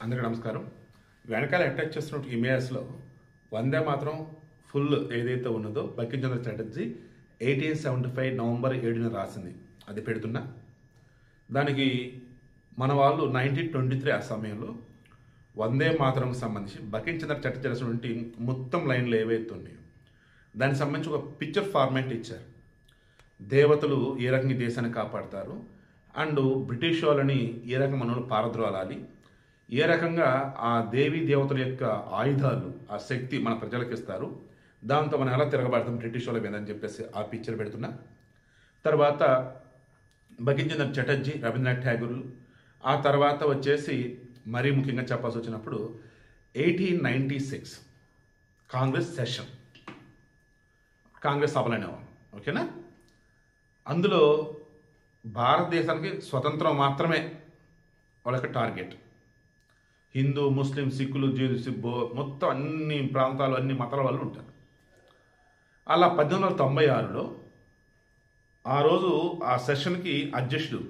అందరికీ నమస్కారం. వెనకాల అటాచ్ చేస్తున్న ఇమేజ్లో వందే మాత్రం ఫుల్ ఏదైతే ఉన్నదో బంకించంద్ర చటర్జీ 1875 నవంబర్ 7న రాసింది, అది పెడుతున్నా. దానికి మన వాళ్ళు 1923 ఆ సమయంలో వందే మాతరంకు సంబంధించి బంకించంద్ర చటర్జీ రాసినటువంటి మొత్తం లైన్లు ఏవైతే ఉన్నాయో దానికి సంబంధించి ఒక పిక్చర్ ఫార్మాట్ ఇచ్చారు. దేవతలు ఏ రకంగా దేశాన్ని కాపాడతారు అండ్ బ్రిటిష్ వాళ్ళని ఏ రకంగా మనల్ని పారద్రోలాలి, ఏ రకంగా ఆ దేవీ దేవతల యొక్క ఆయుధాలు ఆ శక్తి మన ప్రజలకు ఇస్తారు, దాంతో మనం ఎలా తిరగబడతాం బ్రిటిష్ వాళ్ళ మీద అని చెప్పేసి ఆ పిక్చర్ పెడుతున్నా. తర్వాత బంకించంద్ర చటర్జీ, రవీంద్రనాథ్ ఠాగూర్లు, ఆ తర్వాత వచ్చేసి మరీ ముఖ్యంగా చెప్పాల్సి వచ్చినప్పుడు 1896 కాంగ్రెస్ సెషన్, కాంగ్రెస్ సభలనేవాళ్ళు. ఓకేనా? అందులో భారతదేశానికి స్వతంత్రం మాత్రమే వాళ్ళ యొక్క టార్గెట్. హిందూ, ముస్లిం, సిక్కులు, జైలు, మొత్తం అన్ని ప్రాంతాలు అన్ని మతాల వాళ్ళు ఉంటారు. అలా 1896లో ఆ రోజు ఆ సెషన్కి అధ్యక్షుడు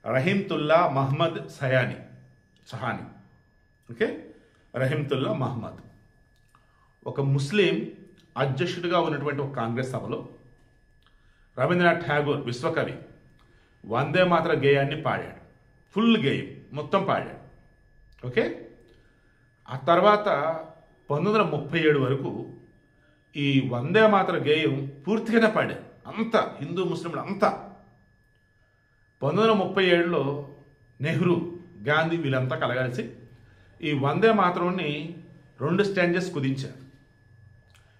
రహీంతుల్లా మహమ్మద్ సహాని. ఓకే, రహీంతుల్లా మహమ్మద్ ఒక ముస్లిం అధ్యక్షుడిగా ఉన్నటువంటి ఒక కాంగ్రెస్ సభలో రవీంద్రనాథ్ ఠాగూర్ విశ్వకవి వందే మాతర గేయాన్ని పాడాడు. ఫుల్ గేయం మొత్తం పాడాడు. ఓకే, ఆ తర్వాత 1937 వరకు ఈ వందే మాతర గేయం పూర్తిగానే పాడారు అంతా, హిందూ ముస్లింలు అంతా. 1937లో నెహ్రూ, గాంధీ వీళ్ళంతా కలగలిసి ఈ వందే మాతరంని 2 స్టాంజెస్ కుదించారు,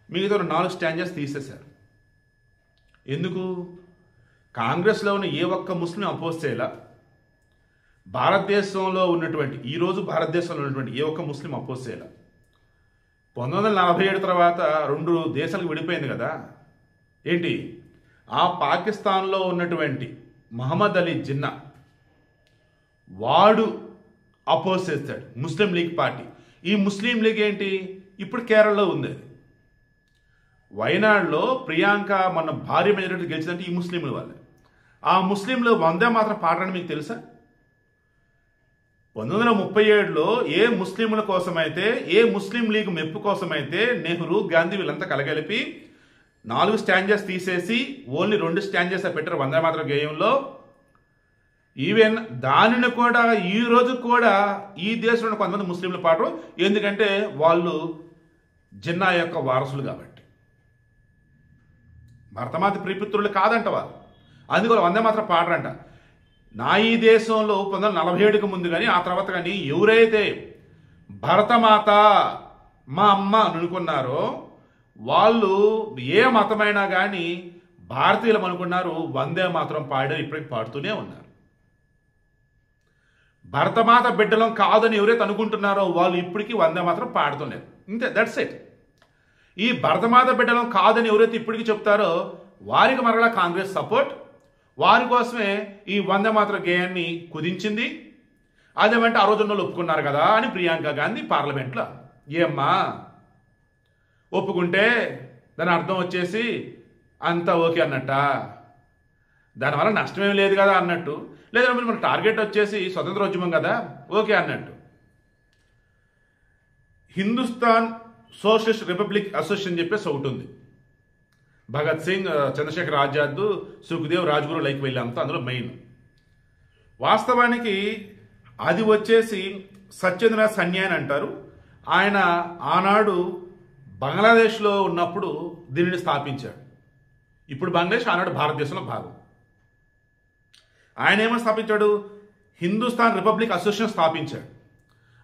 మిగతా 4 స్టాంజెస్ తీసేశారు. ఎందుకు? కాంగ్రెస్లో ఉన్న ఏ ఒక్క ముస్లిం అపోజ్ చేయాల, భారతదేశంలో ఉన్నటువంటి ఈరోజు భారతదేశంలో ఉన్నటువంటి ఏ ఒక్క ముస్లిం అపోజ్ చేయాల. 1947 తర్వాత 2 దేశాలకు విడిపోయింది కదా. ఏంటి? ఆ పాకిస్తాన్లో ఉన్నటువంటి మహమ్మద్ అలీ జిన్నా వాడు అపోజ్ చేస్తాడు ముస్లిం లీగ్ పార్టీ. ఈ ముస్లిం లీగ్ ఏంటి? ఇప్పుడు కేరళలో ఉంది. వయనాడులో ప్రియాంక మన భారీ మెజారిటీ గెలిచిందంటే ఈ ముస్లింల వాళ్ళే. ఆ ముస్లింలు వందే మాత్రం పాడరని మీకు తెలుసా? 1937లో ఏ ముస్లింల కోసమైతే, ఏ ముస్లిం లీగ్ మెప్పు కోసమైతే నెహ్రూ, గాంధీ వీళ్ళంతా కలగలిపి 4 స్టాంజెస్ తీసేసి ఓన్లీ 2 స్టాంజెస్ పెట్టారు వందే మాతరం గేయంలో. ఈవెన్ దానిని కూడా ఈ రోజు కూడా ఈ దేశంలో కొంతమంది ముస్లింలు పాడరు, ఎందుకంటే వాళ్ళు జిన్నా యొక్క వారసులు కాబట్టి. భరతమాత ప్రియపుత్రులు కాదంట వాళ్ళు, అందుకని వందే మాత్రం పాడరంట. నా ఈ దేశంలో 1947కి ముందు కానీ ఆ తర్వాత కానీ ఎవరైతే భరతమాత మా అమ్మ అనుకున్నారో వాళ్ళు ఏ మతమైనా కానీ భారతీయులు అనుకున్నారు వందే మాత్రం పాడారు, ఇప్పటికి పాడుతూనే ఉన్నారు. భరతమాత బిడ్డలం కాదని ఎవరైతే అనుకుంటున్నారో వాళ్ళు ఇప్పటికీ వందే మాత్రం పాడుతున్నారు. ఇంతే, దట్స్ ఇట్. ఈ భరతమాత బిడ్డలం కాదని ఎవరైతే ఇప్పటికీ చెప్తారో వారికి మరలా కాంగ్రెస్ సపోర్ట్, వారి కోసమే ఈ వందే మాతర గేయాన్ని కుదించింది. అదేమంటే ఆ రోజుల్లో ఒప్పుకున్నారు కదా అని ప్రియాంక గాంధీ పార్లమెంట్లో, ఏమ్మా ఒప్పుకుంటే దాని అర్థం వచ్చేసి అంతా ఓకే అన్నట్ట, దానివల్ల నష్టమేం లేదు కదా అన్నట్టు, లేదా మన టార్గెట్ వచ్చేసి స్వతంత్రోద్యమం కదా ఓకే అన్నట్టు. హిందుస్థాన్ సోషలిస్ట్ రిపబ్లిక్ అసోసియేషన్ చెప్పేసి ఒకటి ఉంది. భగత్ సింగ్, చంద్రశేఖర్ ఆజాద్, సుఖ్దేవ్, రాజ్గురు లైక్ వెళ్ళాంతా అందులో మెయిన్. వాస్తవానికి అది వచ్చేసి సత్యేంద్రనాథ్ సన్యా అని అంటారు. ఆయన ఆనాడు బంగ్లాదేశ్లో ఉన్నప్పుడు దీనిని స్థాపించాడు. ఇప్పుడు బంగ్లాదేశ్, ఆనాడు భారతదేశంలో భాగం. ఆయన ఏమో స్థాపించాడు? హిందుస్థాన్ రిపబ్లిక్ అసోసియేషన్ స్థాపించాడు.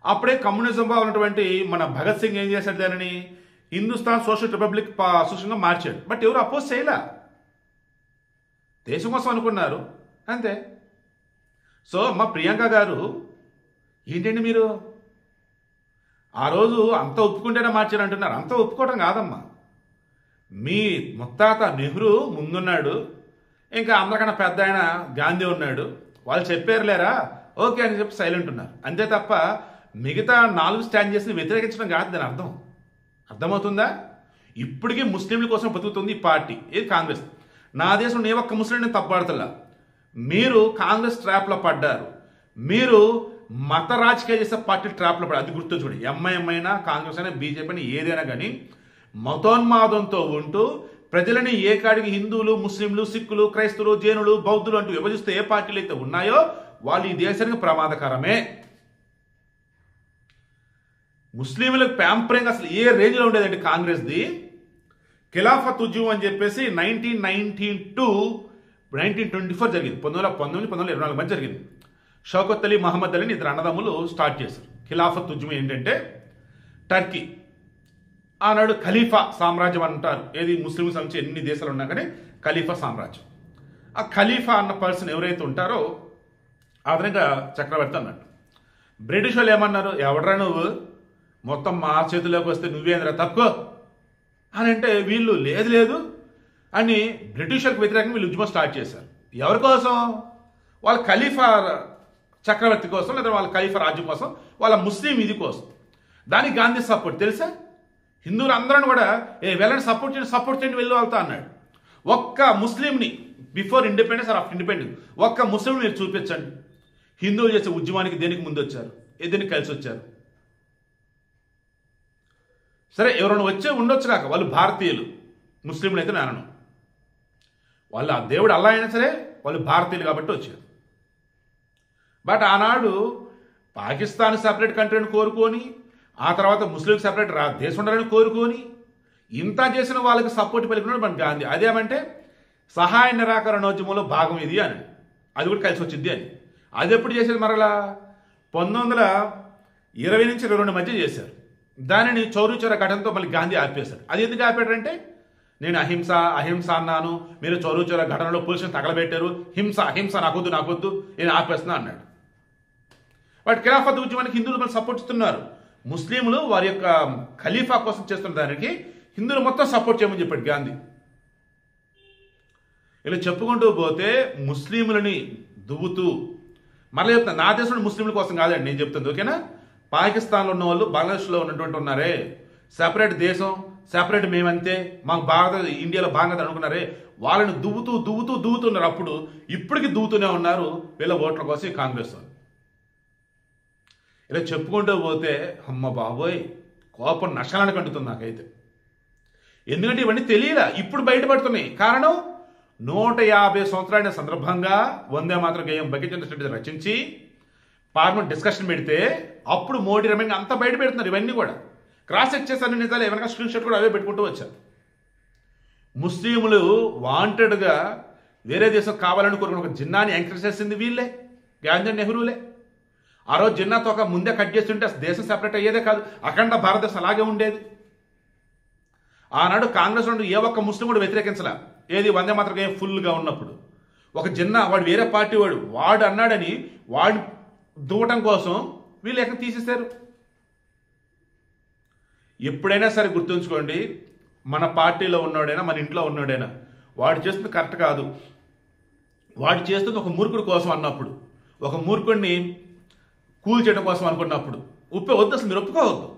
అప్పుడే కమ్యూనిజంగా ఉన్నటువంటి మన భగత్ సింగ్ ఏం చేశాడు? దానిని హిందుస్థాన్ సోషల్ రిపబ్లిక్ అసోసియేషన్గా మార్చాడు. బట్ ఎవరు అపోజ్ చేయలే, దేశం కోసం అనుకున్నారు అంతే. సో మా ప్రియాంక గారు ఏంటండి మీరు ఆ రోజు అంత ఒప్పుకుంటేనే మార్చారు అంటున్నారు. అంత ఒప్పుకోవడం కాదమ్మా. మీ ముత్తాత నెహ్రూ ముందున్నాడు, ఇంకా అందరికన్నా పెద్ద ఆయన గాంధీ ఉన్నాడు, వాళ్ళు చెప్పారులేరా ఓకే అని చెప్పి సైలెంట్ ఉన్నారు అంతే తప్ప మిగతా 4 స్టాంజెస్ని వ్యతిరేకించడం కాదు దాని అర్థం. అర్థమవుతుందా? ఇప్పటికీ ముస్లింల కోసం బతుకుతుంది ఈ పార్టీ, ఏది కాంగ్రెస్. నా దేశంలో ఏ ఒక్క ముస్లింని తప్పబడతలా. మీరు కాంగ్రెస్ ట్రాప్లో పడ్డారు. మీరు మత రాజకీయ చేసే పార్టీ ట్రాప్లో పడి, అది గుర్తుంచుకోండి. ఎంఐఎం అయినా కాంగ్రెస్ అయినా బీజేపీ అయినా ఏదైనా కానీ మతోన్మాదంతో ఉంటూ ప్రజలని ఏ కాడికి హిందువులు, ముస్లింలు, సిక్కులు, క్రైస్తవులు, జైనులు, బౌద్ధులు అంటూ విభజిస్తూ ఏ పార్టీలు అయితే ఉన్నాయో వాళ్ళు ఈ దేశానికి ప్రమాదకరమే. ముస్లింలకు ప్యాంపరింగ్ అసలు ఏ రేంజ్లో ఉండేదండి కాంగ్రెస్ది. ఖిలాఫత్ ఉద్యమం అని చెప్పేసి 1919 to 1924 జరిగింది. 1919-1924 మధ్య జరిగింది. షౌకత్ అలీ, మహమ్మద్ అలీని ఇద్దరు అన్నదమ్ములు స్టార్ట్ చేశారు. ఖిలాఫత్ ఉద్యమం ఏంటంటే టర్కీ ఆనాడు ఖలీఫా సామ్రాజ్యం అంటారు. ఏది ముస్లింస్ నుంచి ఎన్ని దేశాలు ఉన్నా కానీ ఖలీఫా సామ్రాజ్యం. ఆ ఖలీఫా అన్న పర్సన్ ఎవరైతే ఉంటారో అదనంగా చక్రవర్తి అన్నట్టు. బ్రిటిష్ వాళ్ళు ఏమన్నారు, ఎవడరా నువ్వు, మొత్తం మా చేతిలోకి వస్తే నువ్వేంద్రా తప్పుకో అని అంటే వీళ్ళు లేదు లేదు అని బ్రిటిషర్కి వ్యతిరేకంగా వీళ్ళు ఉద్యమం స్టార్ట్ చేశారు. ఎవరి కోసం? వాళ్ళ ఖలీఫా చక్రవర్తి కోసం, లేదా వాళ్ళ ఖలీఫా రాజ్యం కోసం, వాళ్ళ ముస్లిం ఇది కోసం. దానికి గాంధీ సపోర్ట్ తెలుసా? హిందువులు అందరూ కూడా వెళ్ళండి సపోర్ట్ చేయండి వెళ్ళి వెళ్తా అన్నాడు. ఒక్క ముస్లింని before independence or after independence ఒక్క ముస్లిం మీరు చూపించండి హిందువులు చేసే ఉద్యమానికి దేనికి ముందు వచ్చారు, దేనికి కలిసి వచ్చారు. సరే ఎవరైనా వచ్చే ఉండొచ్చు కాక వాళ్ళు భారతీయులు, ముస్లింలు అయితే నేను అనను. వాళ్ళు ఆ దేవుడు అల్లా అయినా సరే వాళ్ళు భారతీయులు కాబట్టి వచ్చారు. బట్ ఆనాడు పాకిస్తాన్ సెపరేట్ కంట్రీని కోరుకొని, ఆ తర్వాత ముస్లిం సెపరేట్ దేశం ఉండాలని కోరుకొని ఇంత చేసిన వాళ్ళకి సపోర్ట్ పలికినాడు మన గాంధీ. అదేమంటే సహాయ నిరాకరణోద్యమంలో భాగం ఇది అని, అది కూడా కలిసి వచ్చింది అని. అది ఎప్పుడు చేసేది మరలా 1920 నుంచి 22 మధ్య చేశారు. దానిని చౌరీ ఘటనతో మళ్ళీ గాంధీ ఆపేశారు. అది ఎందుకు ఆపాడంటే నేను అహింస అన్నాను, మీరు చౌరీ ఘటనలో పోలీసులు తగలబెట్టారు, హింస నాకొద్దు నేను ఆపేస్తున్నా అన్నాడు. వాటి ఖిలాఫత్ ఉద్యమానికి హిందువులు మళ్ళీ సపోర్ట్ ఇస్తున్నారు. ముస్లింలు వారి యొక్క ఖలీఫా కోసం చేస్తున్న దానికి హిందువులు మొత్తం సపోర్ట్ చేయమని చెప్పాడు గాంధీ. ఇలా చెప్పుకుంటూ పోతే ముస్లింలని దువ్వుతూ మళ్ళీ చెప్తాను, నా దేశంలో ముస్లింల కోసం కాదండి నేను చెప్తుంది, ఓకేనా? పాకిస్తాన్లో ఉన్న వాళ్ళు, బంగ్లాదేశ్లో ఉన్నటువంటి ఉన్నారే, సెపరేట్ దేశం, సెపరేట్ మేమంతే, మాకు బాగా ఇండియాలో బాగా అనుకున్నారే, వాళ్ళని దువ్వుతున్నారు. అప్పుడు ఇప్పటికీ దువ్వుతూనే ఉన్నారు వీళ్ళ ఓట్ల కోసం ఈ కాంగ్రెస్ వాళ్ళు. ఇలా చెప్పుకుంటూ పోతే అమ్మ బాబోయ్ కోపం నష్టాలను కంటుతుంది నాకైతే. ఎందుకంటే ఇవన్నీ తెలియలా, ఇప్పుడు బయటపడుతున్నాయి. కారణం 150 సంవత్సరాల సందర్భంగా వందే మాతరం గేయం బంకించంద్ర చటర్జీ రచించి పార్లమెంట్ డిస్కషన్ పెడితే అప్పుడు మోడీ రమేష్ అంతా బయట పెడుతున్నారు. ఇవన్నీ కూడా క్రాస్ చెక్ చేసి అన్ని నిజాలు ఏమైనా స్క్రీన్ షాట్ కూడా అవే పెట్టుకుంటూ వచ్చారు. ముస్లింలు వాంటెడ్గా వేరే దేశం కావాలని కోరుకున్న ఒక జిన్నాని ఎంకరేజ్ చేసింది వీళ్ళే, గాంధీ నెహ్రూలే. ఆ రోజు జిన్నాతో ఒక ముందే కట్ చేస్తుంటే అసలు దేశం సెపరేట్ అయ్యేదే కాదు, అఖండ భారతదేశం అలాగే ఉండేది. ఆనాడు కాంగ్రెస్ నుండి ఏ ఒక్క ముస్లిం కూడా వ్యతిరేకించలే. ఏది వందే మాత్రం గేయం ఫుల్గా ఉన్నప్పుడు ఒక జిన్నా వాడు వేరే పార్టీ వాడు అన్నాడని వాడు దూవటం కోసం వీళ్ళు ఎక్కడ తీసేశారు. ఎప్పుడైనా సరే గుర్తుంచుకోండి, మన పార్టీలో ఉన్నాడైనా మన ఇంట్లో ఉన్నాడైనా వాడు చేస్తుంది కరెక్ట్ కాదు, వాడు చేస్తుంది ఒక మూర్ఖుడి కోసం అన్నప్పుడు, ఒక మూర్ఖుడిని కూల్ చేయడం కోసం అనుకున్నప్పుడు వద్దు, అసలు మీరు ఒప్పుకోవద్దు.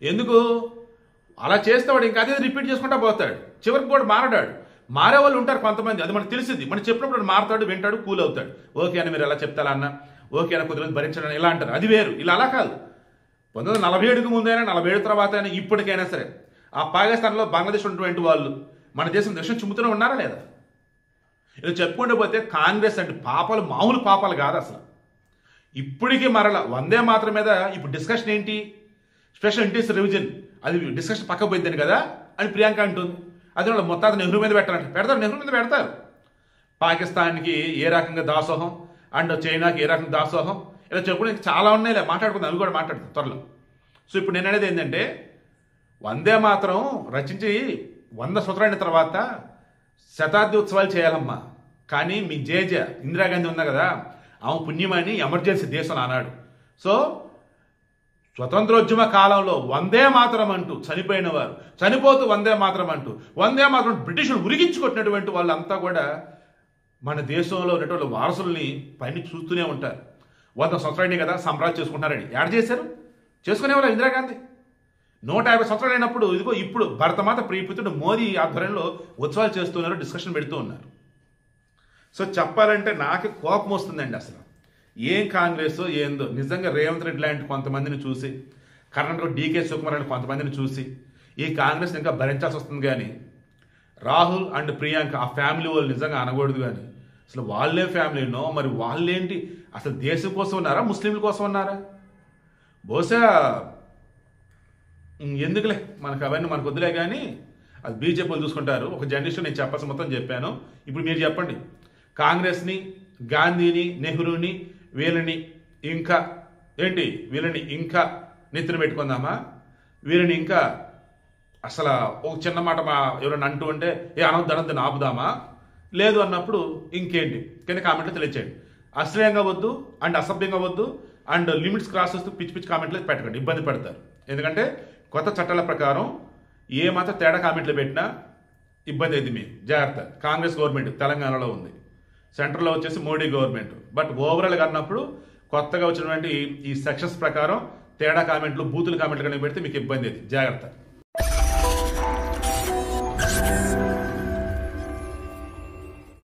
ఎందుకు అలా చేస్తే వాడు ఇంకా అదే రిపీట్ చేసుకుంటా పోతాడు, చివరికి కూడా మారే వాళ్ళు ఉంటారు కొంతమంది, అది మనకు తెలిసింది. మనం చెప్పినప్పుడు మారుతాడు, వింటాడు, కూల్ అవుతాడు. ఓకే అని మీరు ఎలా చెప్తారా అన్న, ఓకే అని కొద్దిమంది భరించడం ఇలా అంటారు, అది వేరు. ఇలా అలా కాదు. 1947కి ముందైనా 47 తర్వాత అయినా ఇప్పటికైనా సరే ఆ పాకిస్తాన్లో బంగ్లాదేశ్ ఉన్నటువంటి వాళ్ళు మన దేశం చుమ్ముతూనే ఉన్నారా లేదా? ఇలా చెప్పుకుంటూ పోతే కాంగ్రెస్ అంటే పాపాలు మామూలు పాపాలు కాదు అసలు. ఇప్పటికీ మరలా వందే మాత్రం మీద ఇప్పుడు డిస్కషన్ ఏంటి, స్పెషల్ ఇంట్రెస్ట్ రివిజన్, అది డిస్కషన్ పక్క పోయిందని కదా అని ప్రియాంక అంటుంది. అది వాళ్ళు మొత్తం నెహ్రూ మీద పెడతారు, నెహ్రూ మీద పెడతారు. పాకిస్తాన్కి ఏ రకంగా దాసోహం అండ్ చైనాకి ఏ రకంగా దాసోహం, ఇలా చెప్పుకోవడానికి చాలా ఉన్నాయి, మాట్లాడుకుందాం, అవి కూడా మాట్లాడుతాం త్వరలో. సో ఇప్పుడు నేను అనేది ఏంటంటే వందే మాత్రం రచించి 100 సంవత్సరాల తర్వాత శతాబ్ది ఉత్సవాలు చేయాలమ్మా. కానీ మీ జేజ ఇందిరాగాంధీ ఉన్నా కదా, ఆమె పుణ్యమని ఎమర్జెన్సీ దేశం అన్నాడు. సో స్వతంత్రోద్యమ కాలంలో వందే మాతరం అంటూ చనిపోయిన వారు, చనిపోతూ వందే మాతరం అంటూ వందే మాతరం బ్రిటిష్ను ఉరిగించుకొట్టినటువంటి వాళ్ళంతా కూడా మన దేశంలో ఉన్నటువంటి వారసుల్ని పైన చూస్తూనే ఉంటారు. 100 సంవత్సరాలు కదా సంబరాలు చేసుకుంటారని యాడ్ చేశారు, చేసుకునేవాళ్ళు ఇందిరాగాంధీ. 150 సంవత్సరాలు అయినప్పుడు ఇదిగో ఇప్పుడు భరతమాత ప్రియపుత్రుడు మోదీ ఆధ్వర్యంలో ఉత్సవాలు చేస్తున్నారు, డిస్కషన్ పెడుతూ ఉన్నారు. సో చెప్పాలంటే నాకు కోపం వస్తుందండి. అసలు ఏం కాంగ్రెస్ ఏందో నిజంగా రేవంత్ రెడ్డి లాంటి కొంతమందిని చూసి, కర్ణాటక డీకే శివకుమార్ లాంటి కొంతమందిని చూసి ఈ కాంగ్రెస్ ఇంకా భరించాల్సి వస్తుంది. కానీ రాహుల్ అండ్ ప్రియాంక ఆ ఫ్యామిలీ వాళ్ళు నిజంగా అనకూడదు. కానీ అసలు వాళ్ళే ఫ్యామిలీనో మరి వాళ్ళేంటి, అసలు దేశం కోసం ఉన్నారా ముస్లింల కోసం ఉన్నారా? బహుశా ఎందుకులే మనకు అవన్నీ మనకు వద్దులే, కానీ అది బీజేపీ వాళ్ళు చూసుకుంటారు. ఒక జర్నలిస్ట్ నేను చెప్పాల్సి మొత్తం చెప్పాను. ఇప్పుడు మీరు చెప్పండి, కాంగ్రెస్ని, గాంధీని, నెహ్రూని వీళ్ళని ఇంకా ఏంటి, వీళ్ళని ఇంకా నెత్తిన పెట్టుకుందామా? వీళ్ళని ఇంకా అసలు ఒక చిన్న మాట ఎవరైనా అంటూ ఉంటే అనొద్దని ఆపుదామా? లేదు అన్నప్పుడు ఇంకేంటి కింద కామెంట్లో తెలియచేయండి. అశ్లీలంగా వద్దు అండ్ అసభ్యంగా వద్దు అండ్ లిమిట్స్ క్రాస్ వస్తూ పిచ్చి పిచ్చి కామెంట్లు పెట్టకండి, ఇబ్బంది పడతారు. ఎందుకంటే కొత్త చట్టాల ప్రకారం ఏ మాత్రం తేడా కామెంట్లు పెట్టినా ఇబ్బంది అయింది. మీకు జాగ్రత్త. కాంగ్రెస్ గవర్నమెంట్ తెలంగాణలో ఉంది, సెంట్రల్లో వచ్చేసి మోడీ గవర్నమెంట్. బట్ ఓవరాల్గా అన్నప్పుడు కొత్తగా వచ్చినటువంటి ఈ సెక్షన్స్ ప్రకారం తేడా కామెంట్లు, బూతులు కామెంట్లు కనుక పెడితే మీకు ఇబ్బంది అయింది. జాగ్రత్త.